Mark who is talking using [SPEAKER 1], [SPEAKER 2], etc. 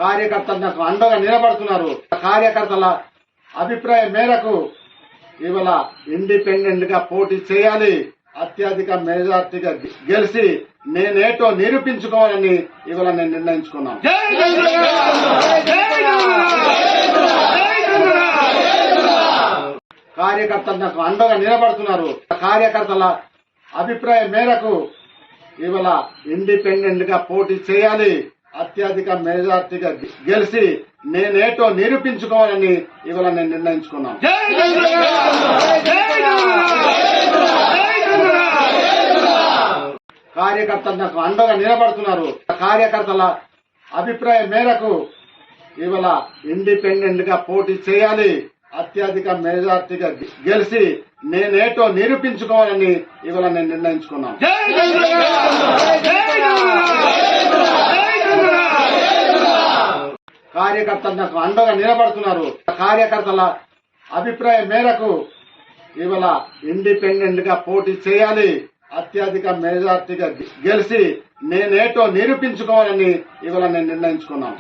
[SPEAKER 1] కార్యకర్తలు నాకు అండగా నిలబడుతున్నారు. కార్యకర్తల అభిప్రాయం మేరకు ఇవాళ ఇండిపెండెంట్ గా పోటీ చేయాలి, అత్యధిక మెజార్టీగా గెలిచి నేనేటో నిరూపించుకోవాలని ఇవాళ నేను నిర్ణయించుకున్నాను. కార్యకర్తలు నాకు అండగా నిలబడుతున్నారు. కార్యకర్తల అభిప్రాయం మేరకు ఇవాళ ఇండిపెండెంట్ గా పోటీ చేయాలి, అత్యధిక మెజార్టీగా గెలిచి నేనేటో నిరూపించుకోవాలని ఇవాళ నేను నిర్ణయించుకున్నాను. కార్యకర్తలు నాకు అండగా నిలబడుతున్నారు. కార్యకర్తల అభిప్రాయం మేరకు ఇవాళ ఇండిపెండెంట్ గా పోటీ చేయాలి, అత్యధిక మెజార్టీగా గెలిచి నేనేటో నిరూపించుకోవాలని ఇవాళ నేను నిర్ణయించుకున్నాను. కార్యకర్తలు నాకు అండగా నిలబడుతున్నారు. కార్యకర్తల అభిప్రాయం మేరకు ఇవాళ ఇండిపెండెంట్ గా పోటీ చేయాలి, అత్యధిక మెజార్టీగా గెలిచి నేనేటో నిరూపించుకోవాలని ఇవాళ నేను నిర్ణయించుకున్నాను.